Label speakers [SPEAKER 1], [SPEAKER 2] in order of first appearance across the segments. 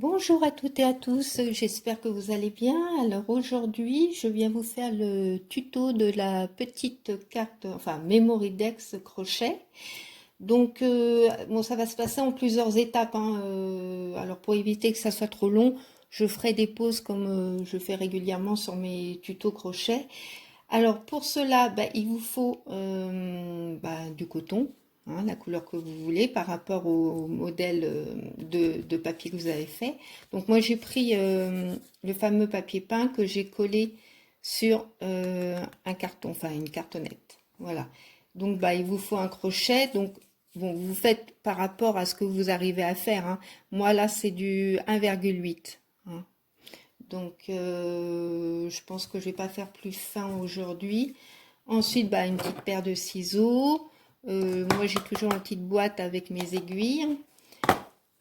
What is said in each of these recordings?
[SPEAKER 1] Bonjour à toutes et à tous, j'espère que vous allez bien. Alors aujourd'hui, je viens vous faire le tuto de la petite carte, enfin Memory Dex crochet. Donc bon, ça va se passer en plusieurs étapes, hein. Alors pour éviter que ça soit trop long, je ferai des pauses comme je fais régulièrement sur mes tutos crochet. Alors pour cela, il vous faut du coton, hein, la couleur que vous voulez par rapport au modèle de papier que vous avez fait. Donc moi j'ai pris le fameux papier peint que j'ai collé sur un carton, enfin une cartonnette. Voilà. Donc il vous faut un crochet. Donc bon, vous faites par rapport à ce que vous arrivez à faire, hein. Moi là c'est du 1,8. Hein. Donc, je pense que je vais pas faire plus fin aujourd'hui. Ensuite, une petite paire de ciseaux. Moi, j'ai toujours une petite boîte avec mes aiguilles.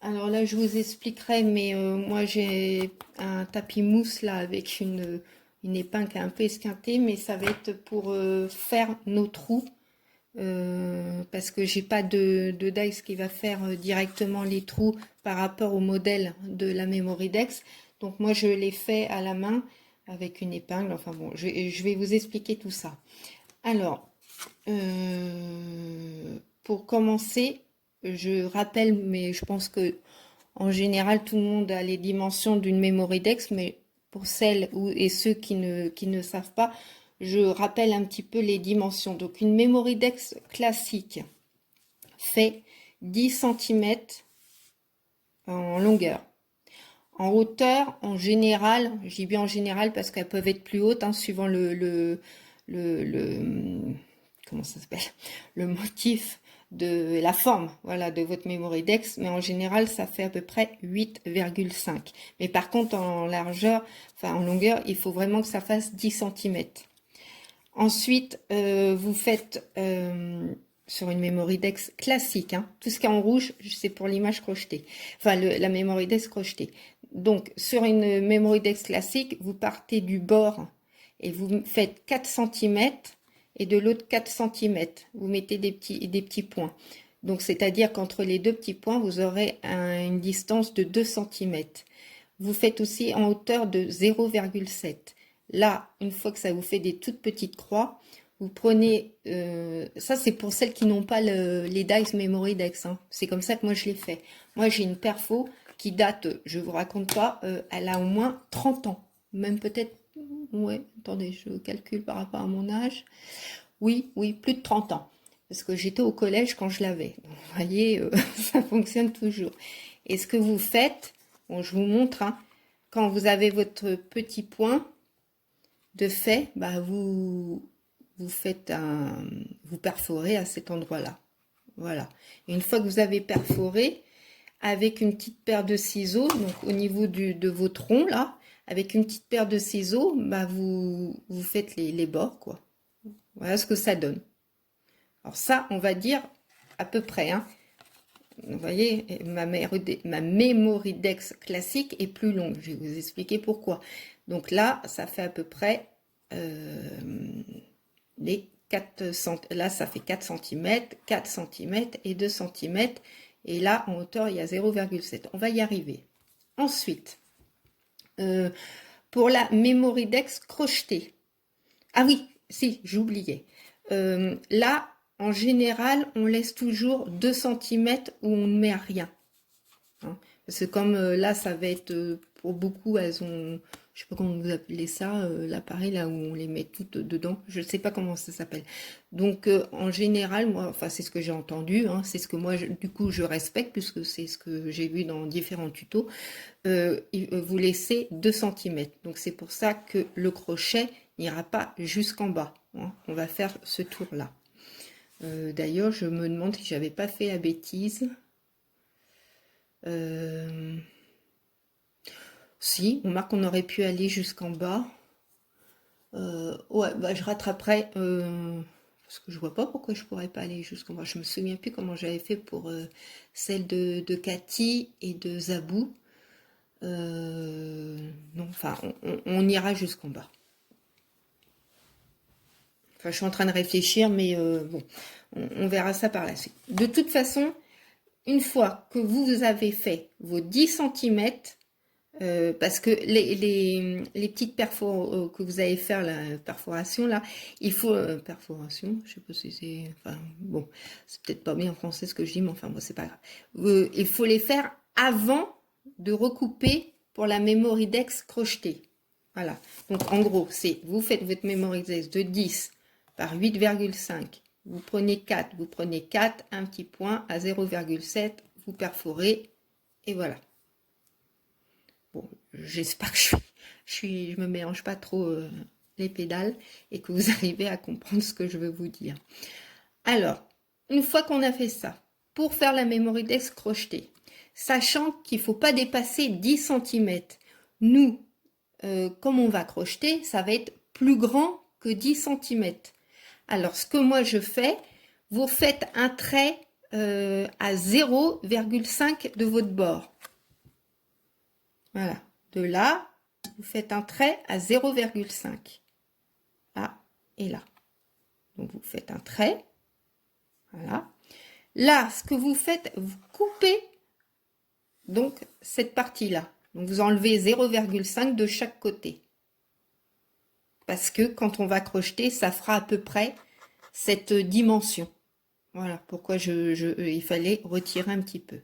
[SPEAKER 1] Alors là, je vous expliquerai, mais moi, j'ai un tapis mousse là avec une épingle qui est un peu esquintée, mais ça va être pour faire nos trous. Parce que j'ai pas de dice qui va faire directement les trous par rapport au modèle de la Memory Dex. Donc moi je l'ai fait à la main avec une épingle. Enfin bon, je vais vous expliquer tout ça. Alors, pour commencer, je rappelle, mais je pense que en général tout le monde a les dimensions d'une Memory Dex, mais pour celles et ceux qui ne savent pas, je rappelle un petit peu les dimensions. Donc une Memory Dex classique fait 10 cm en longueur. En hauteur, en général, je dis bien en général parce qu'elles peuvent être plus hautes, hein, suivant comment ça s'appelle, le motif de la forme, voilà, de votre Memory Dex, mais en général, ça fait à peu près 8,5. Mais par contre, en largeur, enfin en longueur, il faut vraiment que ça fasse 10 cm. Ensuite, vous faites sur une Memory Dex classique, hein, tout ce qui est en rouge, c'est pour l'image crochetée, enfin la Memory Dex crochetée. Donc, sur une Memory Dex classique, vous partez du bord et vous faites 4 cm et de l'autre 4 cm. Vous mettez des petits points. Donc, c'est-à-dire qu'entre les deux petits points, vous aurez une distance de 2 cm. Vous faites aussi en hauteur de 0,7. Là, une fois que ça vous fait des toutes petites croix, vous prenez, ça c'est pour celles qui n'ont pas les dice Memory Dex, hein. C'est comme ça que moi je l'ai fait. Moi j'ai une perfo qui date, je vous raconte pas, elle a au moins 30 ans. Même peut-être, ouais, attendez, je calcule par rapport à mon âge. Oui, plus de 30 ans. Parce que j'étais au collège quand je l'avais. Vous voyez, ça fonctionne toujours. Et ce que vous faites, bon, je vous montre, hein, quand vous avez votre petit point de fait, vous perforez à cet endroit-là. Voilà. Et une fois que vous avez perforé, avec une petite paire de ciseaux, donc au niveau de vos troncs là, avec une petite paire de ciseaux, vous faites les bords, quoi. Voilà ce que ça donne. Alors ça, on va dire à peu près, hein. Vous voyez, ma Memory Dex classique est plus longue. Je vais vous expliquer pourquoi. Donc là, ça fait à peu près les 4 cm. Là, ça fait 4 cm, 4 cm et 2 cm. Et là, en hauteur, il y a 0,7. On va y arriver. Ensuite, pour la Memory Dex crochetée. Ah oui, si, j'oubliais. Là, en général, on laisse toujours 2 cm où on ne met rien. Hein. Parce que comme là, ça va être, pour beaucoup, elles ont, je sais pas comment vous appelez ça, l'appareil là où on les met toutes dedans. Je ne sais pas comment ça s'appelle. Donc, en général, moi, enfin, c'est ce que j'ai entendu, hein, c'est ce que moi, du coup, je respecte, puisque c'est ce que j'ai vu dans différents tutos. Vous laissez 2 cm. Donc, c'est pour ça que le crochet n'ira pas jusqu'en bas. Hein. On va faire ce tour-là. D'ailleurs, je me demande si j'avais pas fait la bêtise. Si, on marque qu'on aurait pu aller jusqu'en bas. Ouais, je rattraperai. Parce que je vois pas pourquoi je pourrais pas aller jusqu'en bas. Je me souviens plus comment j'avais fait pour celle de Cathy et de Zabou. Non, enfin, on ira jusqu'en bas. Enfin, je suis en train de réfléchir, mais bon, on verra ça par la suite. De toute façon, une fois que vous avez fait vos 10 cm, Parce que les petites que vous allez faire, la perforation là, il faut perforation, je sais pas si c'est, enfin bon, c'est peut-être pas bien en français ce que je dis, mais enfin bon, c'est pas grave. Il faut les faire avant de recouper pour la mémoridex crochetée. Voilà. Donc en gros, c'est vous faites votre mémoridex de 10 par 8,5. Vous prenez 4, un petit point à 0,7, vous perforez et voilà. Bon, j'espère que je me mélange pas trop les pédales et que vous arrivez à comprendre ce que je veux vous dire. Alors, une fois qu'on a fait ça, pour faire la mémoridex crochetée, sachant qu'il ne faut pas dépasser 10 cm, nous, comme on va crocheter, ça va être plus grand que 10 cm. Alors, ce que moi je fais, vous faites un trait à 0,5 de votre bord. Voilà, de là, vous faites un trait à 0,5. Là et là. Donc, vous faites un trait. Voilà. Là, ce que vous faites, vous coupez donc cette partie-là. Donc, vous enlevez 0,5 de chaque côté. Parce que quand on va crocheter, ça fera à peu près cette dimension. Voilà pourquoi il fallait retirer un petit peu.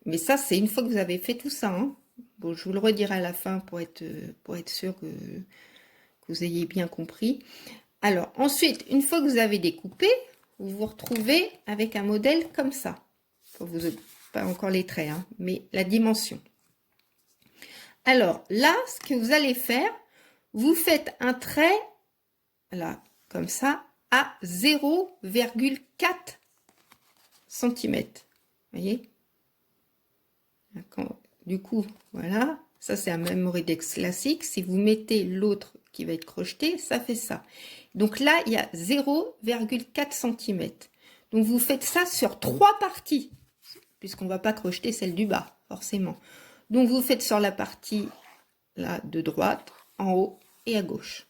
[SPEAKER 1] Mais ça, c'est une fois que vous avez fait tout ça. Hein. Bon, je vous le redirai à la fin pour être sûr que vous ayez bien compris. Alors, ensuite, une fois que vous avez découpé, vous vous retrouvez avec un modèle comme ça. Pas encore les traits, hein, mais la dimension. Alors, là, ce que vous allez faire, vous faites un trait, là, comme ça, à 0,4 cm. Vous voyez? Du coup, voilà, ça c'est un mémoridex classique. Si vous mettez l'autre qui va être crocheté, ça fait ça. Donc là, il y a 0,4 cm. Donc vous faites ça sur 3 parties, puisqu'on ne va pas crocheter celle du bas, forcément. Donc vous faites sur la partie là de droite, en haut et à gauche.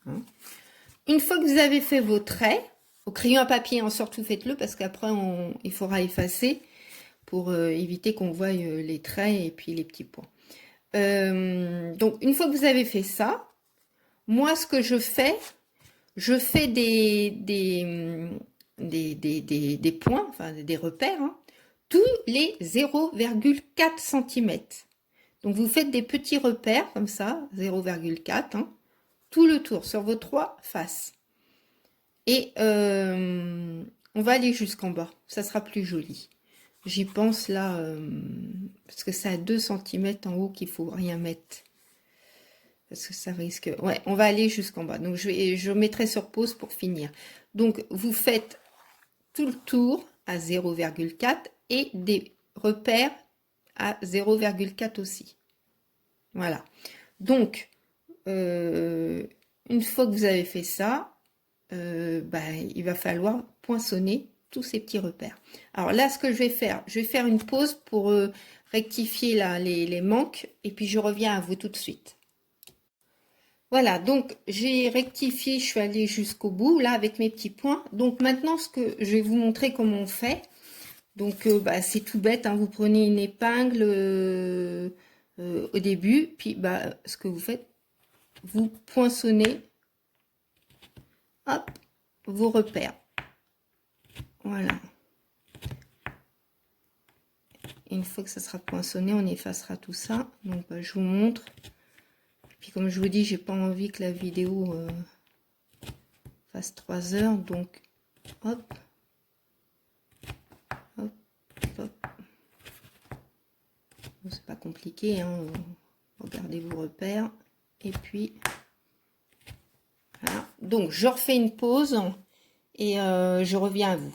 [SPEAKER 1] Hein. Une fois que vous avez fait vos traits, au crayon à papier, hein, surtout faites-le, parce qu'après il faudra effacer pour éviter qu'on voie les traits et puis les petits points. Donc, une fois que vous avez fait ça, moi, ce que je fais des points, enfin des repères, hein, tous les 0,4 cm. Donc, vous faites des petits repères comme ça, 0,4, hein, tout le tour sur vos 3 faces. Et on va aller jusqu'en bas, ça sera plus joli. J'y pense là, parce que c'est à 2 cm en haut qu'il faut rien mettre. Parce que ça risque... Ouais, on va aller jusqu'en bas. Donc, je mettrai sur pause pour finir. Donc, vous faites tout le tour à 0,4 et des repères à 0,4 aussi. Voilà. Donc, une fois que vous avez fait ça, il va falloir poinçonner tous ces petits repères. Alors là, ce que je vais faire une pause pour rectifier là, les manques et puis je reviens à vous tout de suite. Voilà, donc j'ai rectifié, je suis allée jusqu'au bout là avec mes petits points. Donc maintenant, ce que je vais vous montrer comment on fait. Donc c'est tout bête, hein, vous prenez une épingle au début, puis ce que vous faites, vous poinçonnez, hop, vos repères. Voilà. Une fois que ça sera poinçonné, on effacera tout ça. Donc je vous montre. Puis comme je vous dis, j'ai pas envie que la vidéo fasse 3 heures. Donc hop, hop, hop. C'est pas compliqué, hein. Regardez vos repères. Et puis voilà. Donc je refais une pause et je reviens à vous.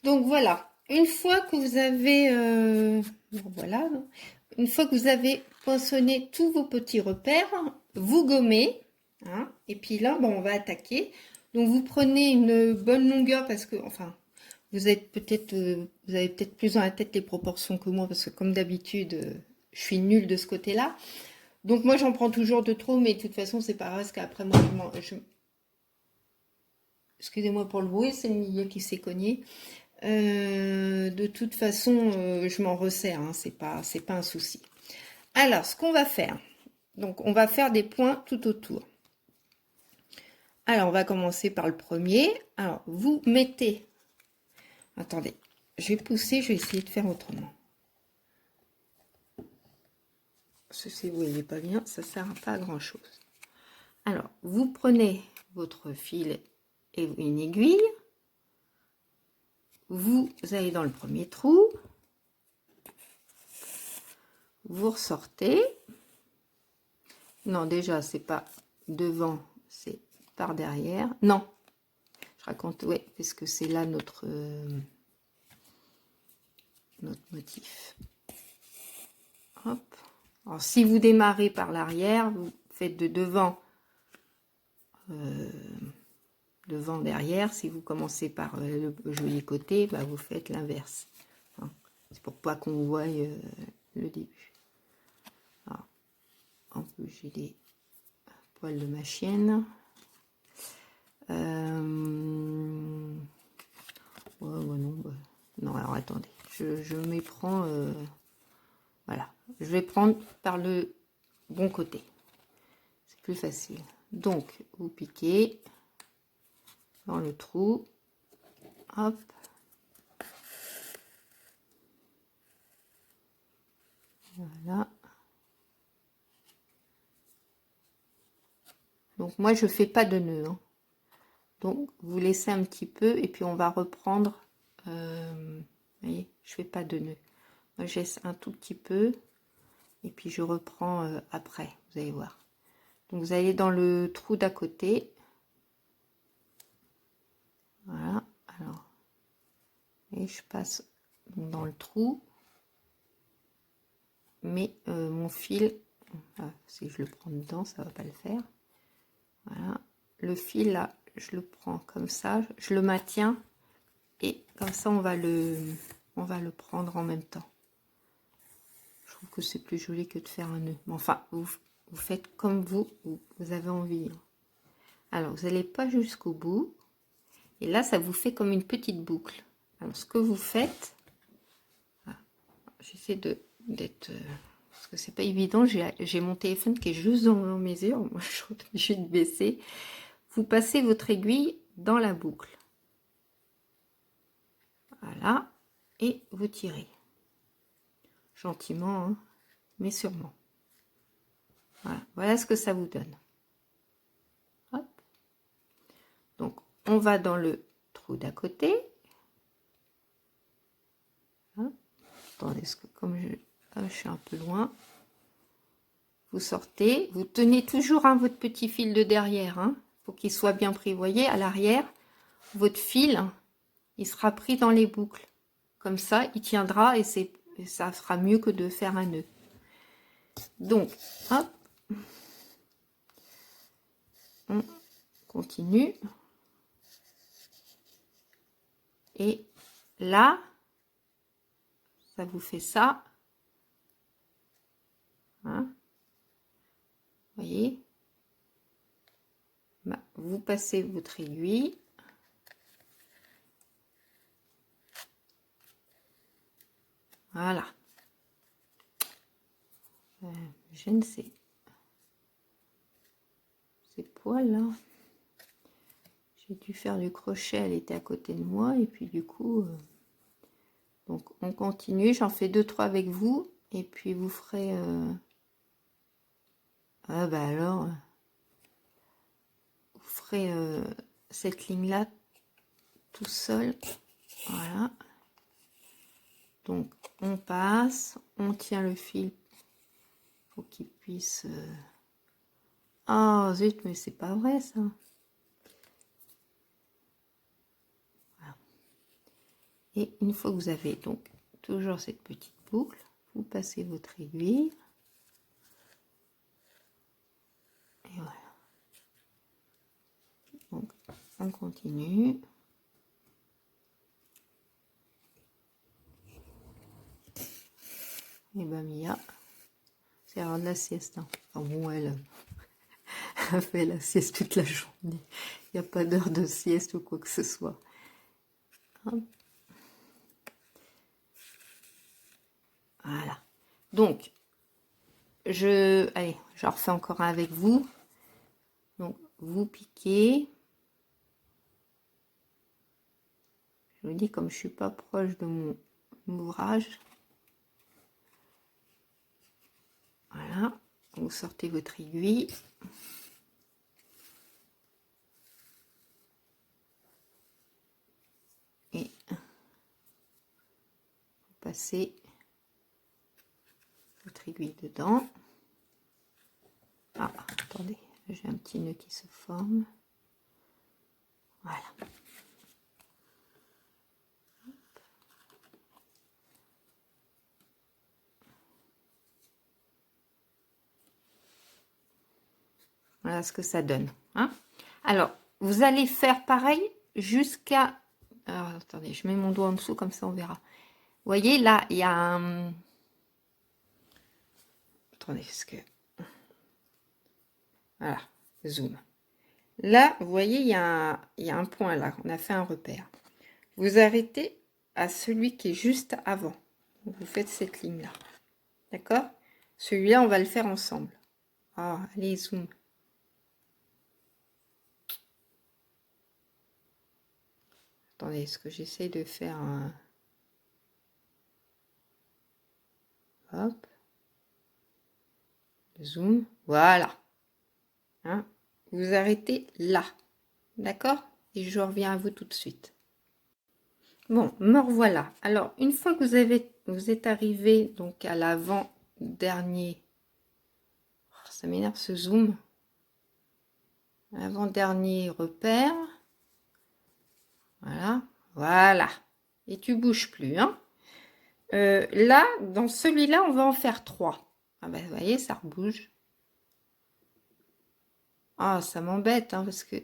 [SPEAKER 1] Donc voilà. Une fois que vous avez voilà, une fois que vous avez poinçonné tous vos petits repères, vous gommez, hein, et puis là, on va attaquer. Donc vous prenez une bonne longueur parce que, enfin, vous avez peut-être plus dans la tête les proportions que moi parce que comme d'habitude, je suis nulle de ce côté-là. Donc moi, j'en prends toujours de trop, mais de toute façon, c'est pas grave parce qu'après moi, excusez-moi pour le bruit, c'est le milieu qui s'est cogné. De toute façon, je m'en resserre, hein, c'est pas un souci. Alors, ce qu'on va faire, donc on va faire des points tout autour. Alors, on va commencer par le premier. Alors, vous mettez... Attendez, je vais pousser, je vais essayer de faire autrement. Si vous voyez pas bien, ça sert pas à grand chose. Alors, vous prenez votre fil et une aiguille. Vous allez dans le premier trou. Vous ressortez. Non, déjà, c'est pas devant, c'est par derrière. Non, je raconte, ouais, parce que c'est là notre motif. Hop. Alors, si vous démarrez par l'arrière, vous faites de devant, devant, derrière. Si vous commencez par le joli côté, bah, vous faites l'inverse. Hein. C'est pour pas qu'on voie le début. Alors, en plus, j'ai des poils de ma chienne. Ouais, non, bah, non, alors attendez, je m'éprends. Voilà, je vais prendre par le bon côté. C'est plus facile. Donc, vous piquez dans le trou. Hop. Voilà. Donc, moi, je fais pas de nœud. Hein. Donc, vous laissez un petit peu et puis on va reprendre. Vous voyez, je fais pas de nœud. Moi, je laisse un tout petit peu et puis je reprends après. Vous allez voir. Donc, vous allez dans le trou d'à côté. Voilà. Alors, et je passe dans le trou. Mais mon fil, si je le prends dedans, ça va pas le faire. Voilà. Le fil là, je le prends comme ça, je le maintiens. Et comme ça, on va le prendre en même temps. Je trouve que c'est plus joli que de faire un nœud. Mais enfin, vous faites comme vous avez envie. Alors, vous n'allez pas jusqu'au bout. Et là, ça vous fait comme une petite boucle. Alors, ce que vous faites, j'essaie d'être... parce que c'est pas évident, j'ai mon téléphone qui est juste dans mes yeux. Moi, je suis obligée de baisser. Vous passez votre aiguille dans la boucle. Voilà. Et vous tirez. Gentiment, hein, mais sûrement. Voilà. Voilà ce que ça vous donne. Hop. Donc, on va dans le trou d'à côté. Hop. Attendez, comme je suis un peu loin, vous sortez. Vous tenez toujours hein, votre petit fil de derrière. Hein, pour qu'il soit bien pris. Vous voyez, à l'arrière, votre fil, il sera pris dans les boucles. Comme ça, il tiendra et ça sera mieux que de faire un nœud. Donc, hop. On continue. Et là, ça vous fait ça. Hein, vous voyez, bah, vous passez votre aiguille. Voilà. Je ne sais. Ces poils là. J'ai dû faire du crochet, elle était à côté de moi. Et puis du coup, donc on continue. J'en fais 2-3 avec vous. Et puis vous ferez... Ah bah alors... vous ferez cette ligne là tout seul. Voilà. Donc on passe, on tient le fil pour qu'il puisse... Oh zut, mais c'est pas vrai ça. Voilà. Et une fois que vous avez donc toujours cette petite boucle, vous passez votre aiguille. Et voilà. Donc on continue. Et ben Mia, c'est l'heure de la sieste. Hein. Enfin bon, elle fait la sieste toute la journée. Il n'y a pas d'heure de sieste ou quoi que ce soit. Hop. Donc, allez, j'en refais encore un avec vous. Donc, vous piquez. Je vous dis, comme je suis pas proche de mon ouvrage. Voilà. Vous sortez votre aiguille. Et vous passez votre aiguille dedans. Ah, attendez, j'ai un petit nœud qui se forme. Voilà. Voilà ce que ça donne. Hein. Alors, vous allez faire pareil jusqu'à... Alors, attendez, je mets mon doigt en dessous, comme ça on verra. Vous voyez, là, il y a un... Attendez, parce que... Voilà, zoom. Là, vous voyez, il y a un point là, on a fait un repère. Vous arrêtez à celui qui est juste avant. Vous faites cette ligne-là. D'accord? Celui-là, on va le faire ensemble. Ah, allez, zoom. Attendez, est-ce que j'essaie de faire un... Hop. Zoom. Voilà. Hein? Vous arrêtez là. D'accord? Et je reviens à vous tout de suite. Bon, me revoilà. Alors, une fois que vous êtes arrivé donc à l'avant-dernier... Oh, ça m'énerve ce zoom. Avant-dernier repère. Voilà. Voilà. Et tu bouges plus, hein? Là, dans celui-là, on va en faire 3. Ah ben, vous voyez, ça rebouge. Ah, ça m'embête, hein, parce que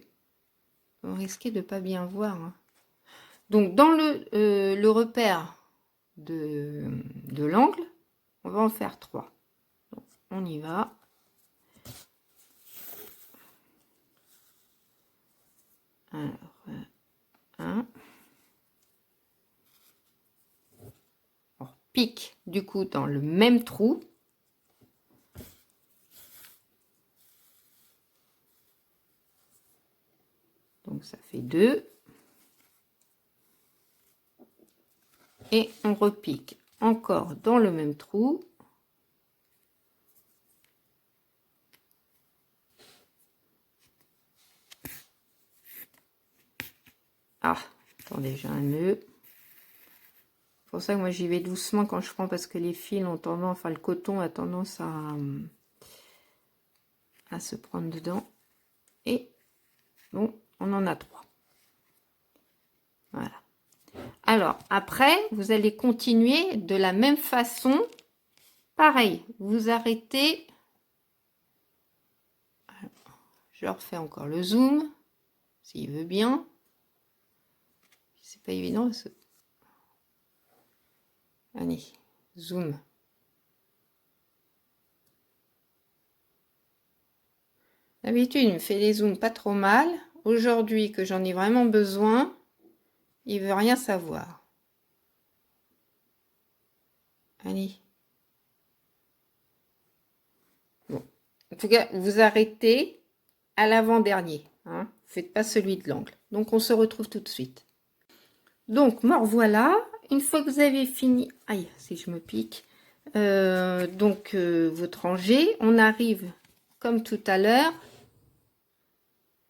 [SPEAKER 1] on risquait de pas bien voir. Hein. Donc, dans le repère de l'angle, on va en faire 3. Donc, on y va. Alors, 1. On pique, du coup, dans le même trou. Donc, ça fait 2. Et on repique encore dans le même trou. Ah, attendez, j'ai un nœud. C'est pour ça que moi j'y vais doucement quand je prends, parce que les fils ont tendance, enfin le coton a tendance à se prendre dedans. Et bon, on en a 3. Voilà. Alors, après, vous allez continuer de la même façon. Pareil, vous arrêtez. Je refais encore le zoom, s'il veut bien. C'est pas évident. Allez, zoom. D'habitude, il me fait les zooms pas trop mal. Aujourd'hui, que j'en ai vraiment besoin, il veut rien savoir. Allez. Bon. En tout cas, vous arrêtez à l'avant-dernier. Hein. Vous faites pas celui de l'angle. Donc, on se retrouve tout de suite. Donc, me revoilà. Une fois que vous avez fini... Aïe, si je me pique. Votre rangée, on arrive comme tout à l'heure.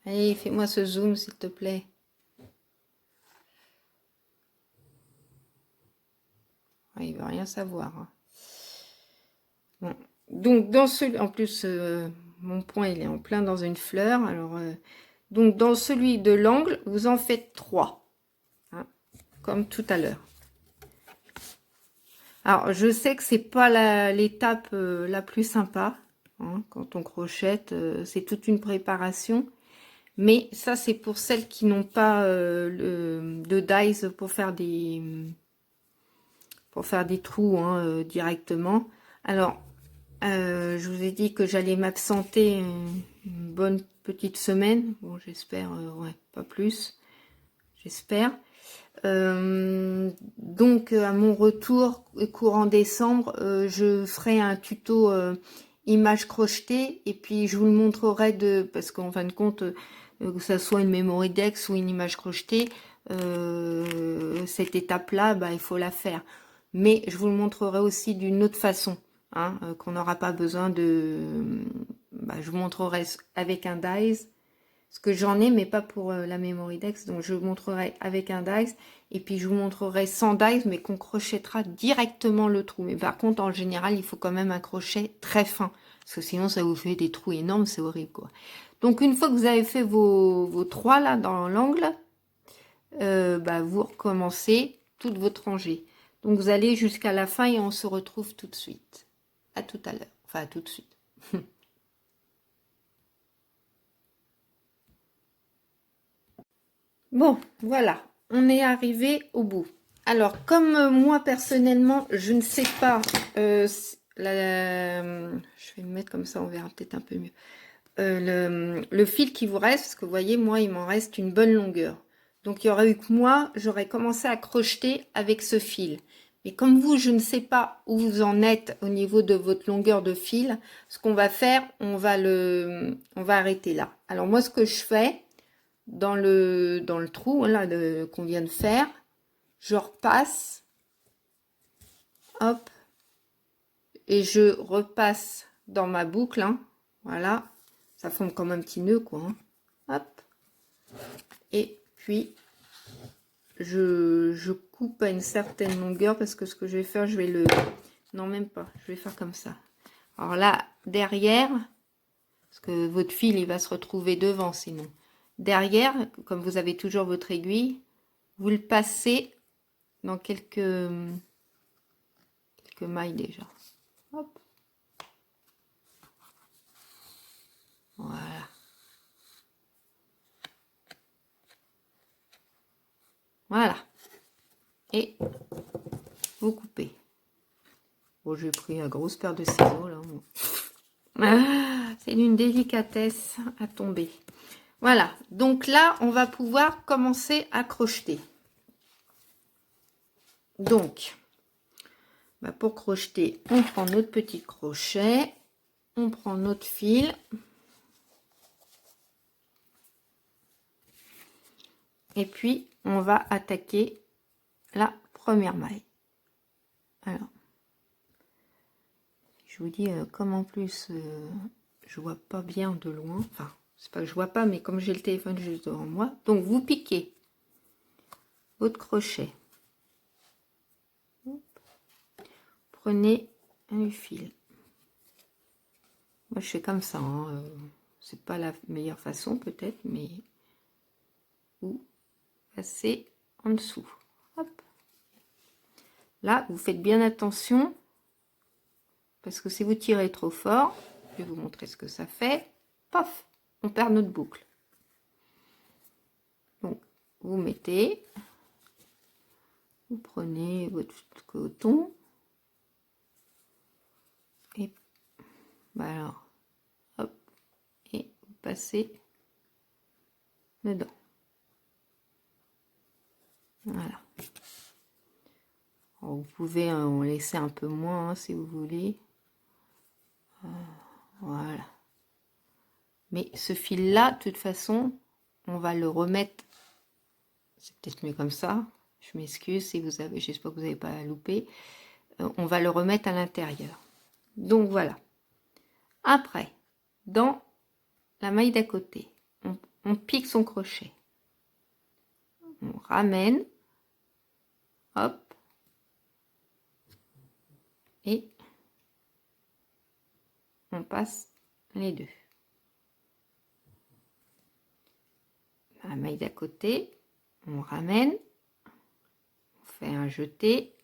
[SPEAKER 1] Allez, fais-moi ce zoom, s'il te plaît. Ah, il veut rien savoir. Hein. Bon. Donc, en plus, mon point, il est en plein dans une fleur. Alors, donc, dans celui de l'angle, vous en faites 3. Hein, comme tout à l'heure. Alors, je sais que c'est pas l'étape la plus sympa. Hein, quand on crochette, c'est toute une préparation. Mais ça, c'est pour celles qui n'ont pas de dies pour faire des trous hein, directement. Alors, je vous ai dit que j'allais m'absenter une bonne petite semaine. Bon, j'espère, ouais, pas plus. J'espère. Donc à mon retour courant décembre, je ferai un tuto image crochetée et puis je vous le montrerai parce qu'en fin de compte, que ça soit une memory dex ou une image crochetée, cette étape-là, bah, il faut la faire. Mais je vous le montrerai aussi d'une autre façon, hein, qu'on n'aura pas besoin de... Bah, je vous montrerai avec un dies, parce que j'en ai, mais pas pour la memory dex. Donc je vous montrerai avec un dies, et puis je vous montrerai sans dies, mais qu'on crochettera directement le trou. Mais par contre, en général, il faut quand même un crochet très fin, parce que sinon ça vous fait des trous énormes, c'est horrible, quoi. Donc une fois que vous avez fait vos trois là dans l'angle, bah, vous recommencez toute votre rangée. Donc vous allez jusqu'à la fin et on se retrouve tout de suite. À tout à l'heure. Enfin, à tout de suite. Bon, voilà. On est arrivé au bout. Alors, comme moi, personnellement, je ne sais pas... je vais me mettre comme ça, on verra peut-être un peu mieux. Le fil qui vous reste, parce que vous voyez, moi, il m'en reste une bonne longueur. Donc, il y aurait eu que moi, j'aurais commencé à crocheter avec ce fil. Mais comme vous, je ne sais pas où vous en êtes au niveau de votre longueur de fil, ce qu'on va faire, on va arrêter là. Alors, moi, ce que je fais, dans le trou là qu'on vient de faire, je repasse, hop, et je repasse dans ma boucle, hein, voilà, ça forme comme un petit nœud, quoi, hein. Hop, et puis je coupe à une certaine longueur, parce que ce que je vais faire, je vais non, même pas, je vais faire comme ça. Alors là, derrière, parce que votre fil, il va se retrouver devant, sinon. Derrière, comme vous avez toujours votre aiguille, vous le passez dans quelques mailles déjà. Hop. Voilà. Voilà. Et vous coupez. Bon, j'ai pris une grosse paire de ciseaux là. Ah, c'est d'une délicatesse à tomber. Voilà. Donc là, on va pouvoir commencer à crocheter. Donc, bah pour crocheter, on prend notre petit crochet, on prend notre fil. Et puis, on va attaquer la première maille. Alors, je vous dis, comme en plus, je vois pas bien de loin. Enfin, c'est pas que je vois pas, mais comme j'ai le téléphone juste devant moi. Donc, vous piquez votre crochet. Prenez un fil. Moi, je fais comme ça. Hein. C'est pas la meilleure façon, peut-être, mais vous passez en dessous. Hop. Là, vous faites bien attention, parce que si vous tirez trop fort, je vais vous montrer ce que ça fait. Paf, on perd notre boucle. Donc, vous mettez, vous prenez votre coton, et bah alors, hop, et vous passez dedans. Voilà. Alors, vous pouvez en laisser un peu moins, hein, si vous voulez. Voilà. Mais ce fil-là, de toute façon, on va le remettre. C'est peut-être mieux comme ça. Je m'excuse si vous avez, j'espère que vous n'avez pas loupé. On va le remettre à l'intérieur. Donc voilà. Après, dans la maille d'à côté, on pique son crochet. On ramène. Hop. Et on passe les deux. La maille d'à côté, on ramène, on fait un jeté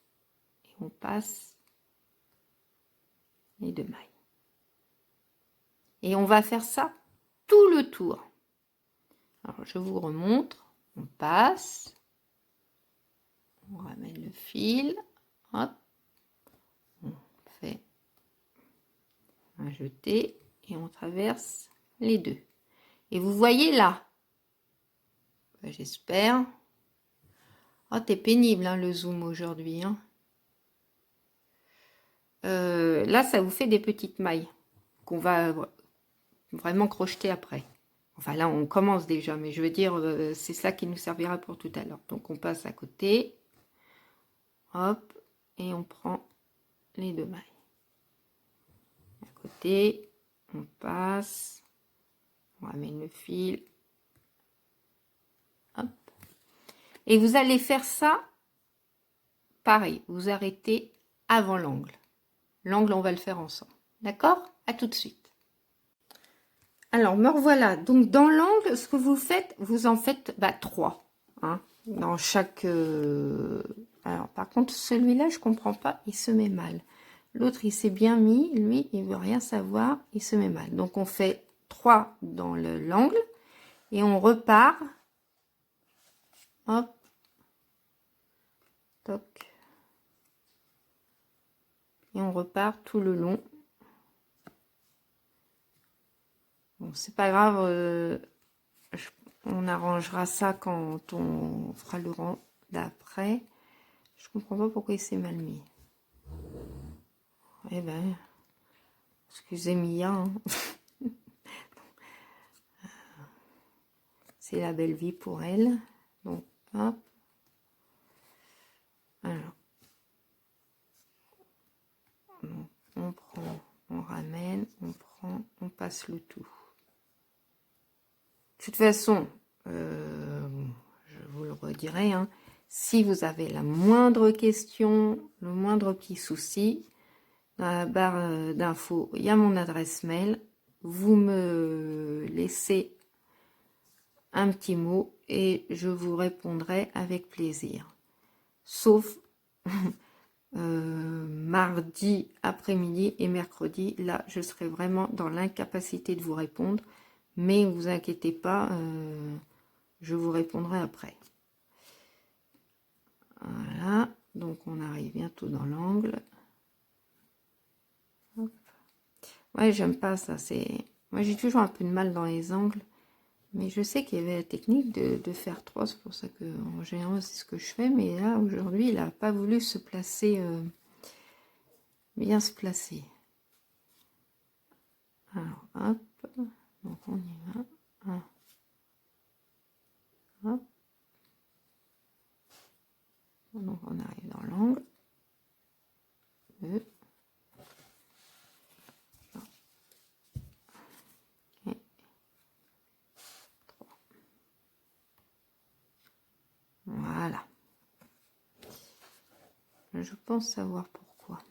[SPEAKER 1] et on passe les deux mailles. Et on va faire ça tout le tour. Alors je vous remontre, on passe, on ramène le fil, hop, on fait un jeté et on traverse les deux. Et vous voyez là, j'espère. Oh, t'es pénible, hein, le zoom aujourd'hui, hein. Là, ça vous fait des petites mailles qu'on va vraiment crocheter après. Enfin, là, on commence déjà, mais je veux dire, c'est ça qui nous servira pour tout à l'heure. Donc, on passe à côté. Hop. Et on prend les 2 mailles. À côté, on passe. On ramène le fil. Hop. Et vous allez faire ça, pareil. Vous arrêtez avant l'angle. L'angle, on va le faire ensemble. D'accord? À tout de suite. Alors, me revoilà. Donc, dans l'angle, ce que vous faites, vous en faites 3. Hein, dans chaque... Alors, par contre, celui-là, je comprends pas. Il se met mal. L'autre, il s'est bien mis. Lui, il veut rien savoir. Il se met mal. Donc, on fait 3 dans l'angle. Et on repart. Hop. Toc. Et on repart tout le long. Bon, c'est pas grave. On arrangera ça quand on fera le rang d'après. Je comprends pas pourquoi il s'est mal mis. Eh ben, excusez Mia. Hein. C'est la belle vie pour elle. Donc, hop. Alors, on prend, on ramène, on prend, on passe le tout. De toute façon, je vous le redirai, hein, si vous avez la moindre question, le moindre petit souci, dans la barre d'infos, il y a mon adresse mail. Vous me laissez un petit mot et je vous répondrai avec plaisir. Sauf mardi après-midi et mercredi, là, je serai vraiment dans l'incapacité de vous répondre. Mais ne vous inquiétez pas, je vous répondrai après. Voilà, donc on arrive bientôt dans l'angle. Ouais, j'aime pas ça. Moi, j'ai toujours un peu de mal dans les angles. Mais je sais qu'il y avait la technique de faire 3. C'est pour ça que, en général, c'est ce que je fais. Mais là, aujourd'hui, il n'a pas voulu se placer, bien se placer. Alors, hop. Donc, on y va. 1. Hop. Donc, on arrive dans l'angle. 2. Et 3. Voilà. Je pense savoir pourquoi.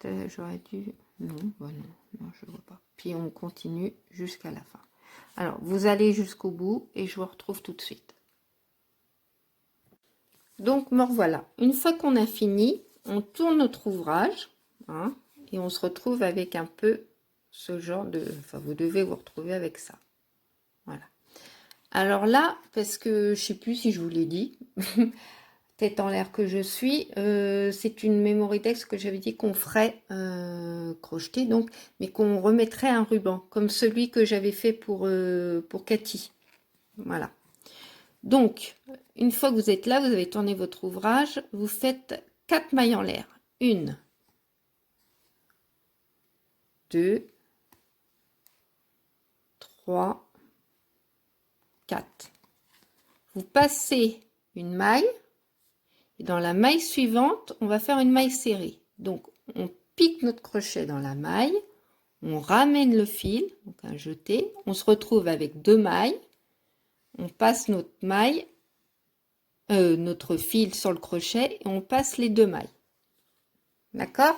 [SPEAKER 1] Peut-être j'aurais dû... Non, bah non, je vois pas. Puis on continue jusqu'à la fin. Alors, vous allez jusqu'au bout et je vous retrouve tout de suite. Donc, me revoilà. Une fois qu'on a fini, on tourne notre ouvrage, hein, et on se retrouve avec un peu ce genre de... Enfin, vous devez vous retrouver avec ça. Voilà. Alors là, parce que je sais plus si je vous l'ai dit, tête en l'air que je suis, c'est une mémoritex que j'avais dit qu'on ferait crocheter, donc, mais qu'on remettrait un ruban, comme celui que j'avais fait pour Cathy. Voilà. Donc, une fois que vous êtes là, vous avez tourné votre ouvrage, vous faites 4 mailles en l'air. 1, 2, 3, 4. Vous passez une maille. Et dans la maille suivante, on va faire une maille serrée. Donc, on pique notre crochet dans la maille, on ramène le fil, donc un jeté, on se retrouve avec 2 mailles, on passe notre maille, notre fil sur le crochet et on passe les 2 mailles. D'accord?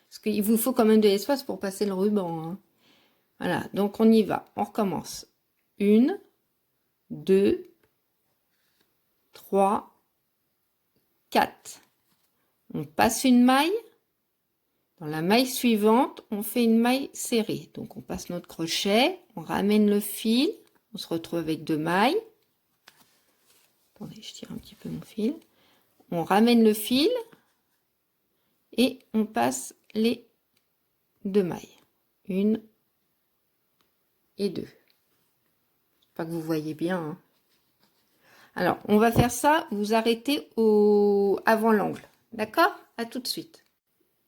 [SPEAKER 1] Parce qu'il vous faut quand même de l'espace pour passer le ruban. Hein. Voilà, donc on y va, on recommence. 1, 2, 3, 4. On passe une maille. Dans la maille suivante, on fait une maille serrée. Donc, on passe notre crochet, on ramène le fil, on se retrouve avec 2 mailles. Attendez, je tire un petit peu mon fil. On ramène le fil et on passe les 2 mailles. 1 et 2. Pas que vous voyez bien, hein. Alors, on va faire ça, vous arrêtez avant l'angle. D'accord? À tout de suite.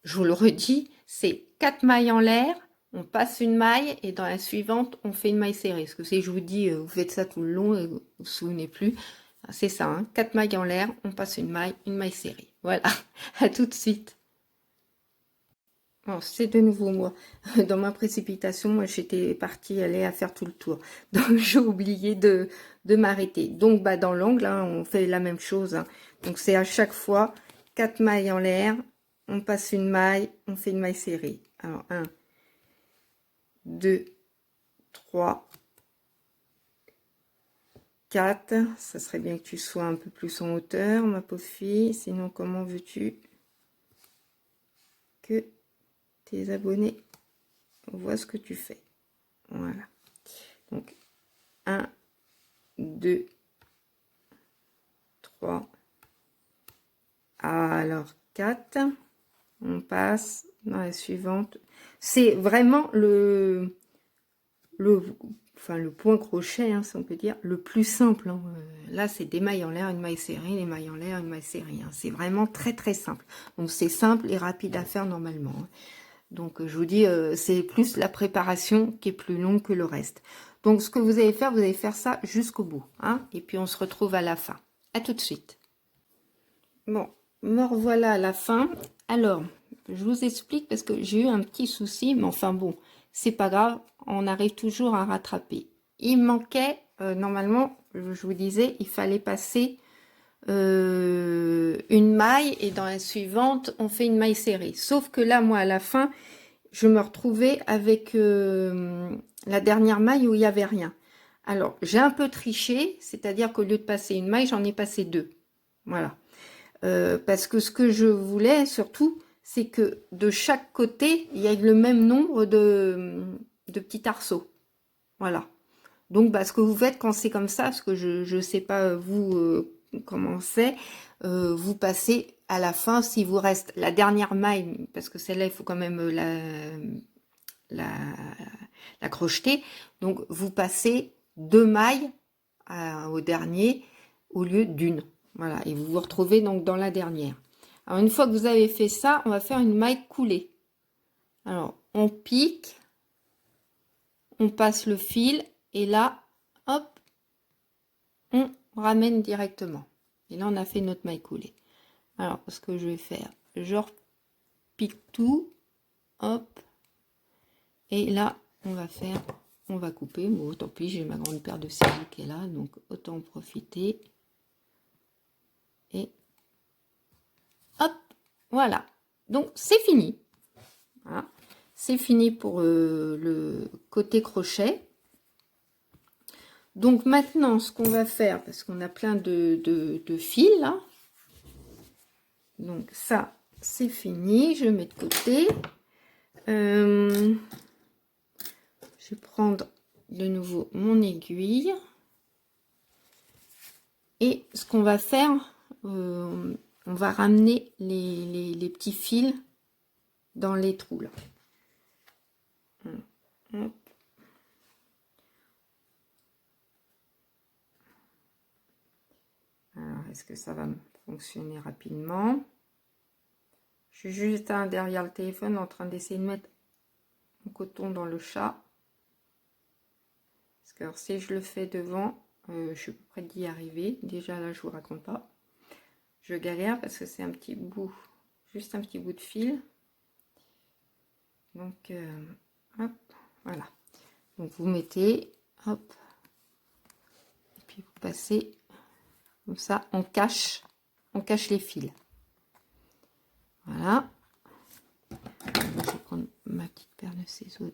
[SPEAKER 1] Je vous le redis, c'est 4 mailles en l'air, on passe une maille et dans la suivante, on fait une maille serrée. Parce que si je vous dis, vous faites ça tout le long et vous vous souvenez plus, c'est ça, hein, 4 mailles en l'air, on passe une maille serrée. Voilà, à tout de suite. Bon, c'est de nouveau moi. Dans ma précipitation, moi j'étais partie aller à faire tout le tour. Donc j'ai oublié de m'arrêter. Donc bah, dans l'angle, hein, on fait la même chose. Hein. Donc c'est à chaque fois 4 mailles en l'air, on passe une maille, on fait une maille serrée. Alors 1, 2, 3, 4. Ça serait bien que tu sois un peu plus en hauteur, ma pauvre fille. Sinon, comment veux-tu que tes abonnés voient ce que tu fais? Voilà. Donc 1, 2, 3. Alors 4. On passe dans la suivante. C'est vraiment enfin, le point crochet, hein, si on peut dire, le plus simple. Hein. Là, c'est des mailles en l'air, une maille serrée, des mailles en l'air, une maille serrée. Hein. C'est vraiment très très simple. Donc c'est simple et rapide à faire normalement. Hein. Donc je vous dis, c'est plus la préparation qui est plus longue que le reste. Donc ce que vous allez faire ça jusqu'au bout. Hein, et puis on se retrouve à la fin. À tout de suite. Bon, me revoilà à la fin. Alors, je vous explique parce que j'ai eu un petit souci, mais enfin bon, c'est pas grave, on arrive toujours à rattraper. Il manquait, normalement, je vous disais, il fallait passer une maille et dans la suivante, on fait une maille serrée. Sauf que là, moi, à la fin, je me retrouvais avec la dernière maille où il n'y avait rien. Alors, j'ai un peu triché, c'est-à-dire qu'au lieu de passer une maille, j'en ai passé 2. Voilà. Parce que ce que je voulais surtout, c'est que de chaque côté, il y ait le même nombre de petits arceaux. Voilà. Donc, bah, ce que vous faites quand c'est comme ça, parce que je ne sais pas vous comment c'est, vous passez à la fin, s'il vous reste la dernière maille, parce que celle-là, il faut quand même la crocheter. Donc, vous passez 2 mailles au dernier au lieu d'une. Voilà, et vous vous retrouvez donc dans la dernière. Alors, une fois que vous avez fait ça, on va faire une maille coulée. Alors, on pique, on passe le fil, et là, hop, on ramène directement. Et là, on a fait notre maille coulée. Alors, ce que je vais faire, je repique tout, hop, et là, on va couper. Bon, tant pis, j'ai ma grande paire de ciseaux qui est là, donc autant en profiter. Et hop, voilà. Donc, c'est fini. Voilà. C'est fini pour le côté crochet. Donc, maintenant, ce qu'on va faire, parce qu'on a plein de fils, là. Donc, ça, c'est fini. Je mets de côté. Je vais prendre de nouveau mon aiguille. Et ce qu'on va faire, on va ramener les petits fils dans les trous là. Hop. Alors, est-ce que ça va fonctionner rapidement? Je suis juste derrière le téléphone en train d'essayer de mettre mon coton dans le chat. Parce que alors, si je le fais devant, je suis près d'y arriver. Déjà là, je vous raconte pas. Je galère parce que c'est un petit bout, juste un petit bout de fil. Donc, hop, voilà. Donc, vous mettez, hop, et puis vous passez comme ça, on cache les fils. Voilà. Je vais prendre ma petite paire de ciseaux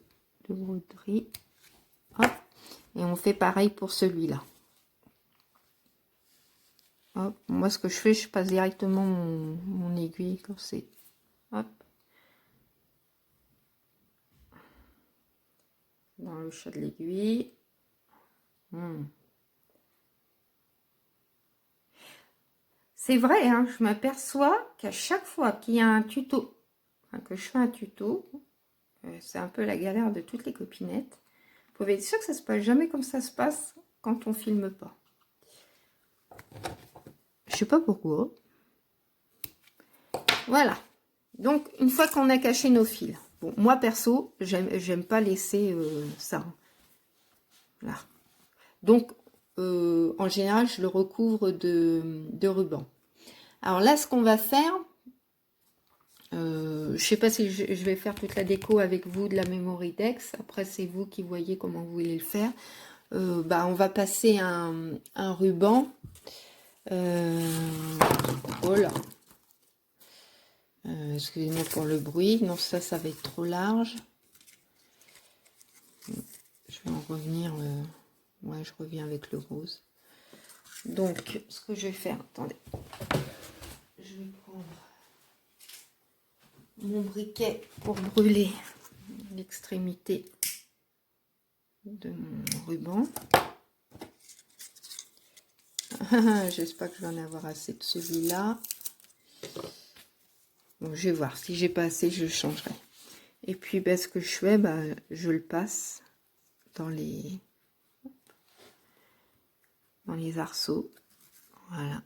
[SPEAKER 1] de broderie. Hop. Et on fait pareil pour celui-là. Hop. Moi, ce que je fais, je passe directement mon aiguille quand c'est. Hop. Dans le chat de l'aiguille. C'est vrai, hein, je m'aperçois qu'à chaque fois qu'il y a un tuto, enfin, que je fais un tuto, c'est un peu la galère de toutes les copinettes. Vous pouvez être sûr que ça se passe jamais comme ça se passe quand on filme pas. Je sais pas pourquoi. Voilà. Donc, une fois qu'on a caché nos fils, bon, moi perso, j'aime pas laisser ça. Là. Donc, en général, je le recouvre de ruban. Alors là, ce qu'on va faire, je sais pas si je vais faire toute la déco avec vous de la Memory-Dex. Après, c'est vous qui voyez comment vous voulez le faire. On va passer un ruban. Voilà. Excusez-moi pour le bruit. Non, ça va être trop large. Je vais en revenir. Ouais, je reviens avec le rose. Donc, ce que je vais faire, attendez. Je vais prendre mon briquet pour brûler l'extrémité de mon ruban. J'espère que je vais en avoir assez de celui-là. Bon, je vais voir. Si j'ai pas assez, je le changerai. Et puis, ce que je fais, je le passe dans les arceaux. Voilà.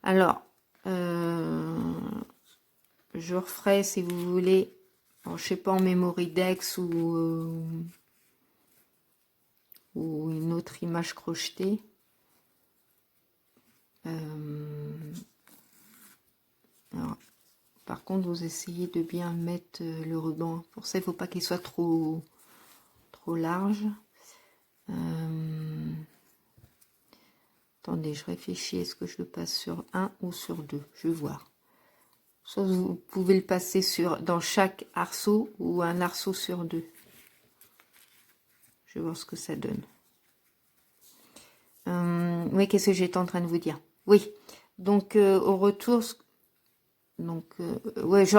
[SPEAKER 1] Alors, je referai, si vous voulez, alors, je sais pas, en Memory-Dex ou une autre image crochetée. Alors, par contre, vous essayez de bien mettre le ruban. Pour ça, il ne faut pas qu'il soit trop large. Attendez, je réfléchis. Est-ce que je le passe sur un ou sur deux? Je vais voir. Soit vous pouvez le passer dans chaque arceau ou un arceau sur deux. Je vais voir ce que ça donne. Oui, qu'est-ce que j'étais en train de vous dire? Oui, donc au retour, donc ouais, je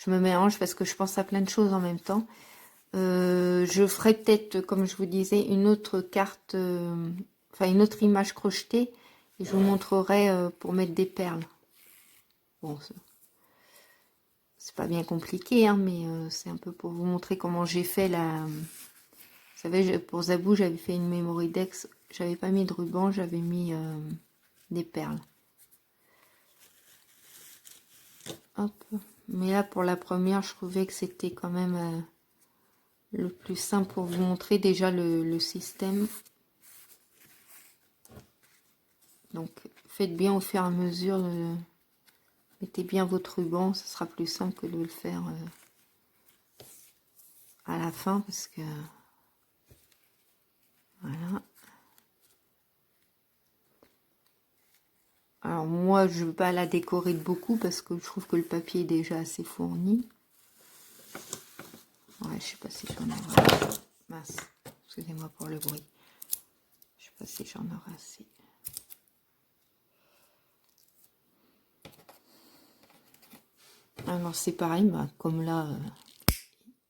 [SPEAKER 1] me mélange parce que je pense à plein de choses en même temps. Je ferai peut-être, comme je vous disais, une autre carte, une autre image crochetée, et je vous montrerai pour mettre des perles. Bon, c'est pas bien compliqué, hein, mais c'est un peu pour vous montrer comment j'ai fait la... Vous savez, pour Zabou, j'avais fait une Memory-Dex, j'avais pas mis de ruban, j'avais mis des perles. Hop. Mais là, pour la première, je trouvais que c'était quand même le plus simple pour vous montrer déjà le système. Donc, faites bien au fur et à mesure. Mettez bien votre ruban, ce sera plus simple que de le faire à la fin, parce que... Voilà. Alors moi, je ne veux pas la décorer de beaucoup, parce que je trouve que le papier est déjà assez fourni. Ouais, je sais pas si j'en aurai. Mince, excusez-moi pour le bruit. Je sais pas si j'en aurai assez. Alors c'est pareil, comme là,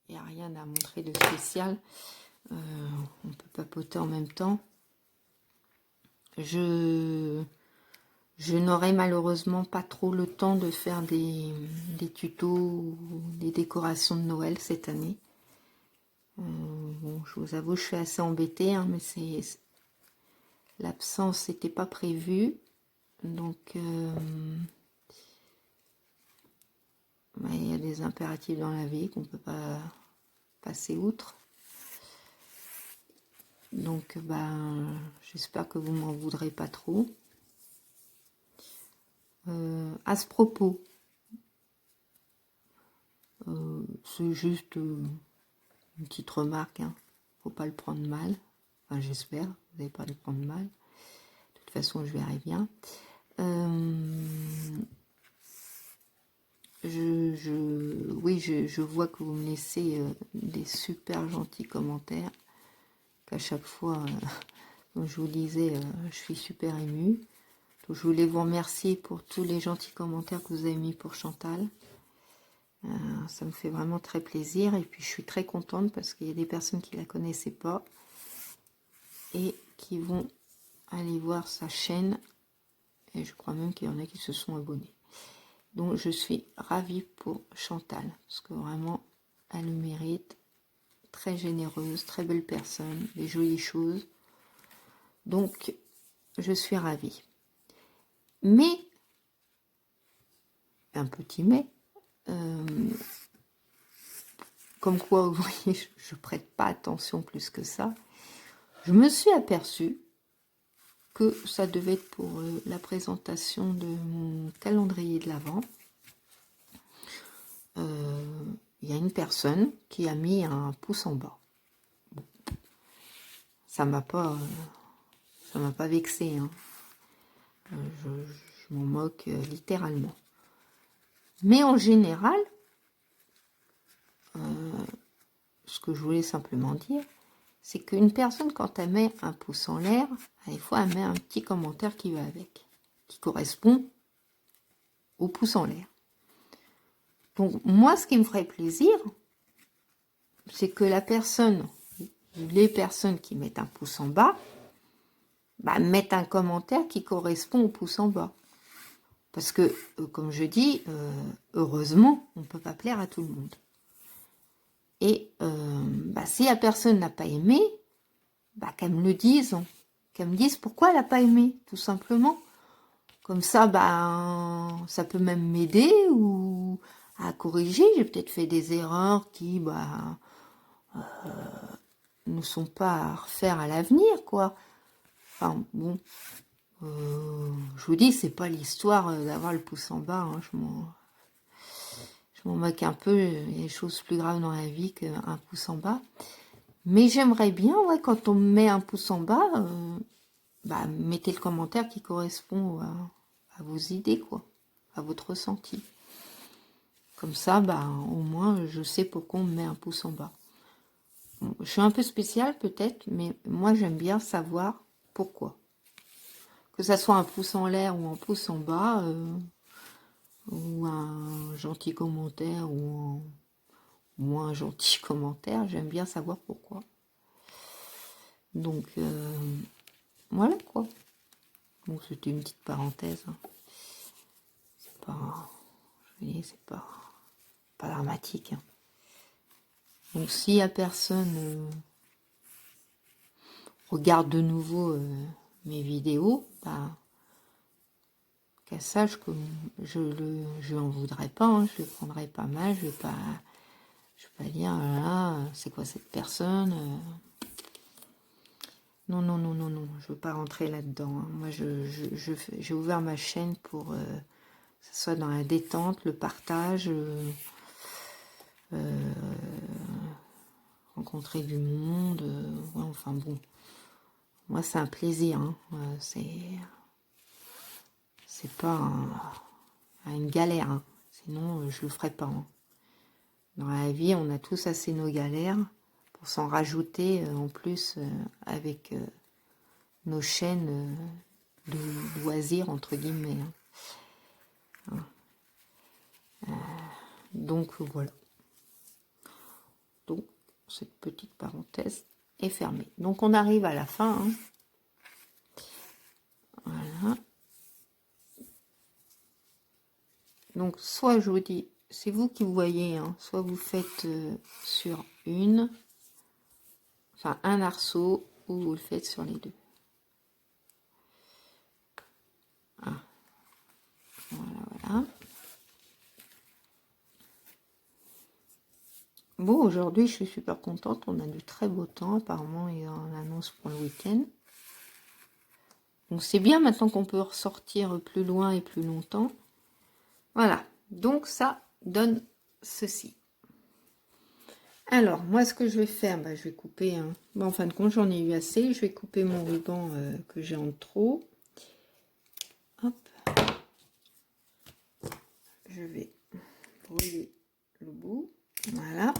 [SPEAKER 1] il n'y a rien à montrer de spécial. On peut papoter en même temps. Je n'aurai malheureusement pas trop le temps de faire des tutos ou des décorations de Noël cette année. Bon, je vous avoue, je suis assez embêtée, hein, mais l'absence n'était pas prévue. Donc, il y a des impératifs dans la vie qu'on ne peut pas passer outre. Donc, j'espère que vous m'en voudrez pas trop. À ce propos, c'est juste une petite remarque, hein. Faut pas le prendre mal. Enfin, j'espère, vous n'allez pas le prendre mal. De toute façon, je verrai bien. Oui, je vois que vous me laissez des super gentils commentaires. Qu'à chaque fois, comme je vous disais, je suis super émue. Donc, je voulais vous remercier pour tous les gentils commentaires que vous avez mis pour Chantal. Ça me fait vraiment très plaisir. Et puis, je suis très contente parce qu'il y a des personnes qui ne la connaissaient pas et qui vont aller voir sa chaîne. Et je crois même qu'il y en a qui se sont abonnés. Donc, je suis ravie pour Chantal parce que vraiment, elle le mérite. très généreuse, très belle personne, des jolies choses. Donc, je suis ravie. Mais, un petit mais, comme quoi, vous voyez, je prête pas attention plus que ça. Je me suis aperçue que ça devait être pour la présentation de mon calendrier de l'Avent. Il y a une personne qui a mis un pouce en bas. Bon, ça m'a pas vexé, hein. Je m'en moque littéralement. Mais en général, ce que je voulais simplement dire, c'est qu'une personne, quand elle met un pouce en l'air, des fois elle met un petit commentaire qui va avec, qui correspond au pouce en l'air. Donc moi, ce qui me ferait plaisir, c'est que la personne, ou les personnes qui mettent un pouce en bas, mettent un commentaire qui correspond au pouce en bas. Parce que, comme je dis, heureusement, on ne peut pas plaire à tout le monde. Et si la personne n'a pas aimé, qu'elle me le dise, qu'elle me dise pourquoi elle n'a pas aimé, tout simplement. Comme ça, ça peut même m'aider ou à corriger. J'ai peut-être fait des erreurs qui ne sont pas à refaire à l'avenir, quoi. Enfin, bon, je vous dis, c'est pas l'histoire d'avoir le pouce en bas, hein, je m'en moque un peu, il y a des choses plus graves dans la vie qu'un pouce en bas. Mais j'aimerais bien, ouais, quand on met un pouce en bas, mettez le commentaire qui correspond à vos idées, quoi, à votre ressenti. Comme ça, au moins, je sais pourquoi on me met un pouce en bas. Bon, je suis un peu spéciale peut-être, mais moi, j'aime bien savoir pourquoi. Que ça soit un pouce en l'air ou un pouce en bas, ou un gentil commentaire ou moins gentil commentaire, j'aime bien savoir pourquoi. Donc, voilà quoi. Bon, c'était une petite parenthèse. Hein. C'est pas, je veux dire, c'est pas dramatique. Hein. Donc, si la personne regarde de nouveau mes vidéos, qu'elle sache que je en voudrais pas, hein, je le prendrai pas mal, je vais pas dire là, c'est quoi cette personne non, non, non, non, non, je veux pas rentrer là-dedans. Hein. Moi, j'ai ouvert ma chaîne pour que ce soit dans la détente, le partage, rencontrer du monde, ouais, enfin bon. Moi, c'est un plaisir, hein. C'est pas une galère, hein. Sinon, je le ferais pas. Hein. Dans la vie, on a tous assez nos galères pour s'en rajouter en plus avec nos chaînes de loisirs, entre guillemets. Hein. Donc, voilà. Donc, cette petite parenthèse est fermée. Donc, on arrive à la fin. Hein. Voilà. Donc, soit je vous dis, c'est vous qui voyez, hein, soit vous faites sur un arceau, ou vous le faites sur les deux. Ah. Voilà, voilà. Bon, aujourd'hui, je suis super contente. On a du très beau temps. Apparemment, il y a une annonce pour le week-end. Donc, c'est bien maintenant qu'on peut ressortir plus loin et plus longtemps. Voilà. Donc, ça donne ceci. Alors, moi, ce que je vais faire, je vais couper. Hein. Bon, en fin de compte, j'en ai eu assez. Je vais couper mon ruban que j'ai en trop. Hop. Je vais brûler le bout. Voilà.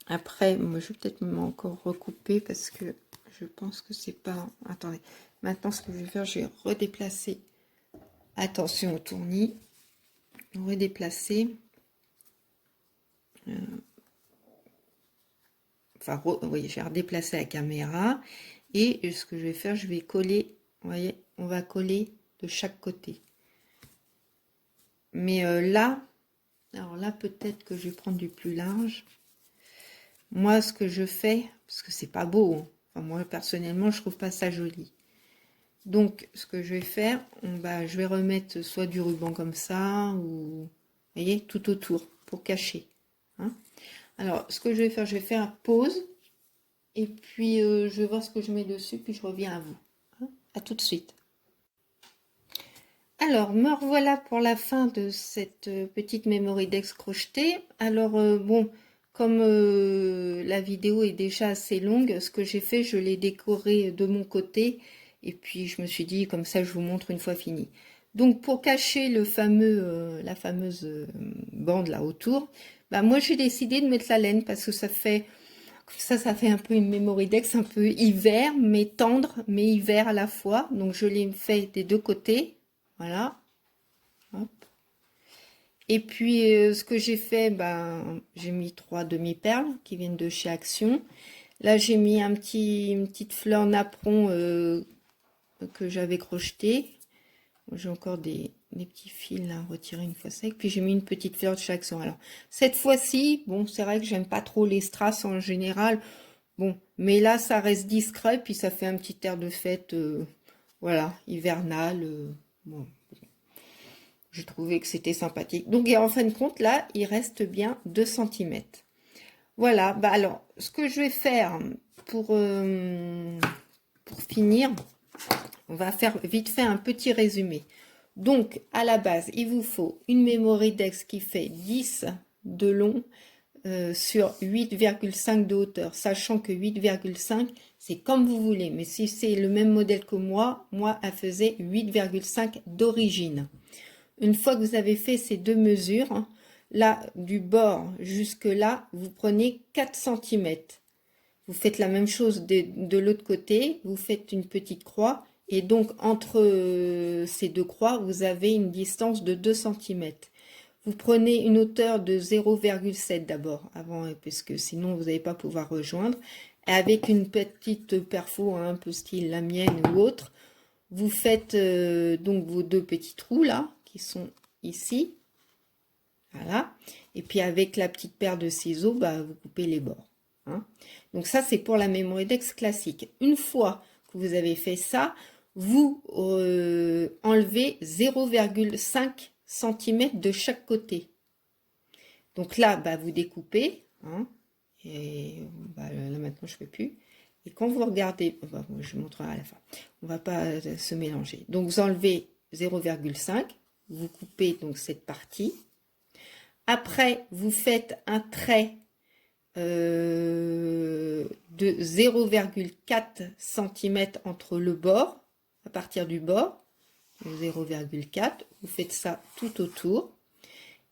[SPEAKER 1] Après, moi, je vais peut-être encore recouper parce que je pense que c'est pas... Attendez. Maintenant, ce que je vais faire, je vais redéplacer. Attention au tournis. Redéplacer. Oui, je vais redéplacer la caméra. Et ce que je vais faire, je vais coller. Vous voyez, on va coller de chaque côté. Mais là, Alors là, peut-être que je vais prendre du plus large. Moi, ce que je fais, parce que c'est pas beau, hein. Enfin, moi, personnellement, je trouve pas ça joli. Donc, ce que je vais faire, je vais remettre soit du ruban comme ça, ou, vous voyez, tout autour, pour cacher. Hein. Alors, ce que je vais faire pause, et puis je vais voir ce que je mets dessus, puis je reviens à vous. Hein. À tout de suite. Alors, me revoilà pour la fin de cette petite Mémoridex crochetée. Alors, bon, comme la vidéo est déjà assez longue, ce que j'ai fait, je l'ai décoré de mon côté. Et puis, je me suis dit, comme ça, je vous montre une fois fini. Donc, pour cacher la fameuse bande là autour, moi, j'ai décidé de mettre la laine parce que ça fait un peu une Mémoridex un peu hiver, mais tendre, mais hiver à la fois. Donc, je l'ai fait des deux côtés. Voilà. Hop. Et puis, ce que j'ai fait, j'ai mis 3 demi-perles qui viennent de chez Action. Là, j'ai mis une petite fleur napperon que j'avais crocheté. J'ai encore des petits fils à retirer une fois sec. Puis, j'ai mis une petite fleur de chez Action. Alors, cette fois-ci, bon, c'est vrai que j'aime pas trop les strass en général. Bon, mais là, ça reste discret. Puis, ça fait un petit air de fête, voilà, hivernal. Bon. J'ai trouvé que c'était sympathique. Donc, en fin de compte, là, il reste bien 2 cm. Voilà, alors, ce que je vais faire pour finir, on va faire vite fait un petit résumé. Donc, à la base, il vous faut une Mémoridex qui fait 10 de long sur 8,5 de hauteur, sachant que 8,5, c'est comme vous voulez. Mais si c'est le même modèle que moi, elle faisait 8,5 d'origine. Une fois que vous avez fait ces deux mesures, hein, là, du bord jusque là, vous prenez 4 cm. Vous faites la même chose de l'autre côté, vous faites une petite croix, et donc entre ces deux croix, vous avez une distance de 2 cm. Vous prenez une hauteur de 0,7 d'abord, avant, parce que sinon vous n'allez pas pouvoir rejoindre. Et avec une petite perfo, hein, un peu style la mienne ou autre, vous faites donc vos deux petits trous là, qui sont ici. Voilà. Et puis avec la petite paire de ciseaux, vous coupez les bords. Hein. Donc ça, c'est pour la Mémoridex classique. Une fois que vous avez fait ça, vous enlevez 0,5 cm de chaque côté. Donc là, vous découpez. Hein, et là maintenant, je ne fais plus. Et quand vous regardez, je montrerai à la fin, on ne va pas se mélanger. Donc vous enlevez 0,5, vous coupez donc cette partie. Après, vous faites un trait de 0,4 cm entre le bord, à partir du bord, 0,4, vous faites ça tout autour.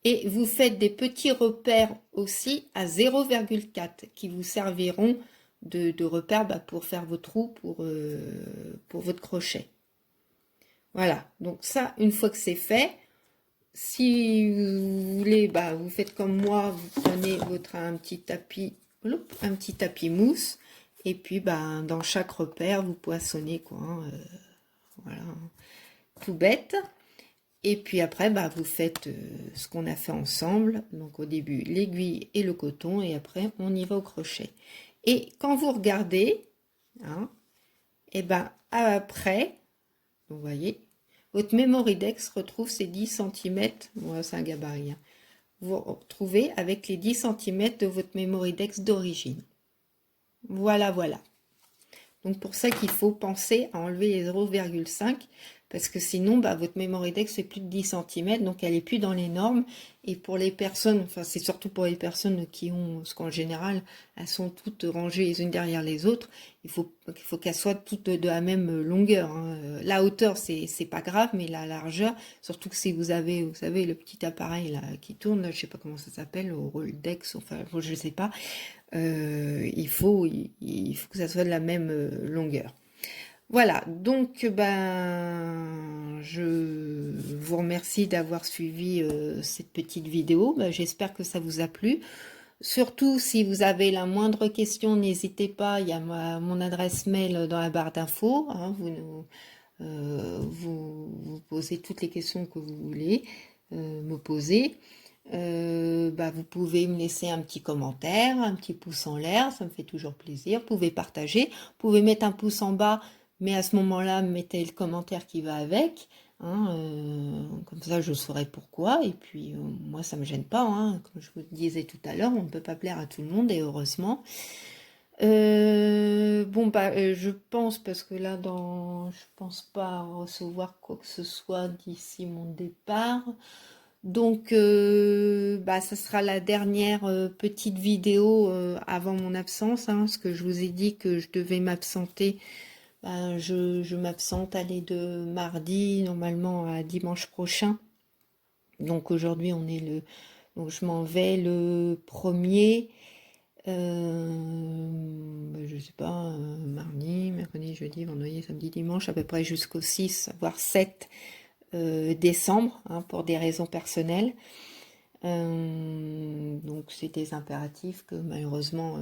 [SPEAKER 1] Et vous faites des petits repères aussi à 0,4 qui vous serviront de repères pour faire vos trous pour votre crochet. Voilà, donc ça, une fois que c'est fait, si vous voulez, vous faites comme moi, vous prenez un petit tapis mousse, et puis dans chaque repère, vous poinçonnez quoi, hein, voilà, tout bête. Et puis après, vous faites ce qu'on a fait ensemble. Donc au début, l'aiguille et le coton. Et après, on y va au crochet. Et quand vous regardez, hein, et après, vous voyez, votre Mémoridex retrouve ses 10 cm. Bon, c'est un gabarit. Hein, vous retrouvez avec les 10 cm de votre Mémoridex d'origine. Voilà, voilà. Donc pour ça qu'il faut penser à enlever les 0,5 parce que sinon votre Mémoridex fait plus de 10 cm, donc elle est plus dans les normes. Et pour les personnes, enfin c'est surtout pour les personnes qui ont, parce qu'en général elles sont toutes rangées les unes derrière les autres, il faut qu'elles soient toutes de la même longueur. Hein. La hauteur c'est pas grave, mais la largeur, surtout que si vous avez, vous savez, le petit appareil là qui tourne, là, je sais pas comment ça s'appelle, au Roldex, enfin je sais pas. Il faut que ça soit de la même longueur. Voilà, donc je vous remercie d'avoir suivi cette petite vidéo. J'espère que ça vous a plu. Surtout, si vous avez la moindre question, n'hésitez pas, il y a mon adresse mail dans la barre d'infos. Hein, vous posez toutes les questions que vous voulez me poser. Vous pouvez me laisser un petit commentaire, un petit pouce en l'air, ça me fait toujours plaisir. Vous pouvez partager, vous pouvez mettre un pouce en bas, mais à ce moment-là, mettez le commentaire qui va avec. Hein, comme ça, je saurai pourquoi. Et puis, moi, ça me gêne pas. Hein. Comme je vous le disais tout à l'heure, on ne peut pas plaire à tout le monde, et heureusement. Je pense, parce que là, je pense pas recevoir quoi que ce soit d'ici mon départ. Donc, ça sera la dernière petite vidéo avant mon absence, hein, parce que je vous ai dit que je devais m'absenter. Je m'absente aller de mardi normalement à dimanche prochain. Donc aujourd'hui donc je m'en vais le 1er. Je sais pas, mardi, mercredi, jeudi, vendredi, samedi, dimanche, à peu près jusqu'au 6, voire 7 décembre, hein, pour des raisons personnelles. Donc c'est des impératifs que malheureusement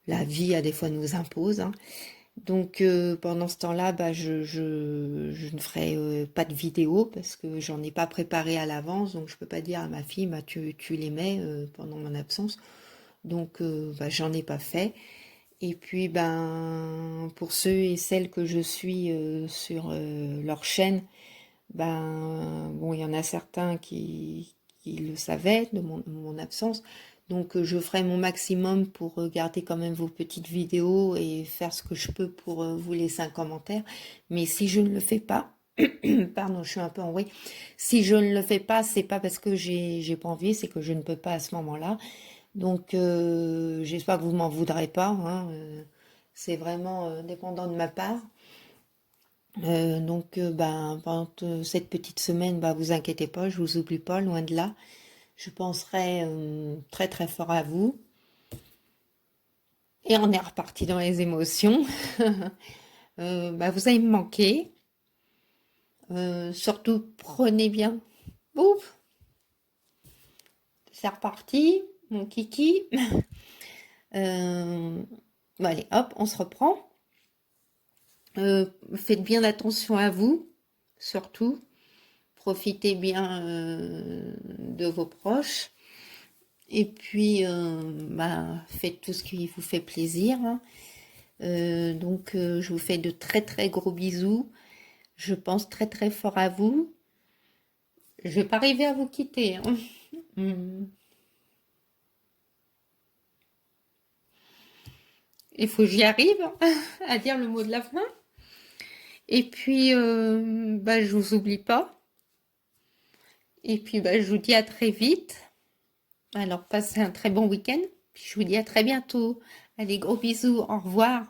[SPEAKER 1] la vie a des fois nous impose. Hein. Donc pendant ce temps-là, je ne ferai pas de vidéo parce que j'en ai pas préparé à l'avance, donc je peux pas dire à ma fille, tu les mets pendant mon absence. Donc j'en ai pas fait. Et puis pour ceux et celles que je suis sur leur chaîne, il y en a certains qui le savaient de mon absence. Donc je ferai mon maximum pour regarder quand même vos petites vidéos et faire ce que je peux pour vous laisser un commentaire. Mais si je ne le fais pas, pardon, je suis un peu enrouée. Si je ne le fais pas, c'est pas parce que j'ai pas envie, c'est que je ne peux pas à ce moment-là. Donc j'espère que vous m'en voudrez pas. Hein, c'est vraiment dépendant de ma part. Pendant cette petite semaine, vous inquiétez pas, je vous oublie pas, loin de là. Je penserai très très fort à vous. Et on est reparti dans les émotions. Vous allez me manquer. Surtout, prenez bien. Ouf, c'est reparti, mon kiki. Allez, hop, on se reprend. Faites bien attention à vous, surtout. Profitez bien de vos proches. Et puis, faites tout ce qui vous fait plaisir. Hein. Je vous fais de très très gros bisous. Je pense très très fort à vous. Je vais pas arriver à vous quitter. Hein. Il faut que j'y arrive à dire le mot de la fin. Et puis, je vous oublie pas. Et puis, je vous dis à très vite. Alors, passez un très bon week-end. Puis, je vous dis à très bientôt. Allez, gros bisous. Au revoir.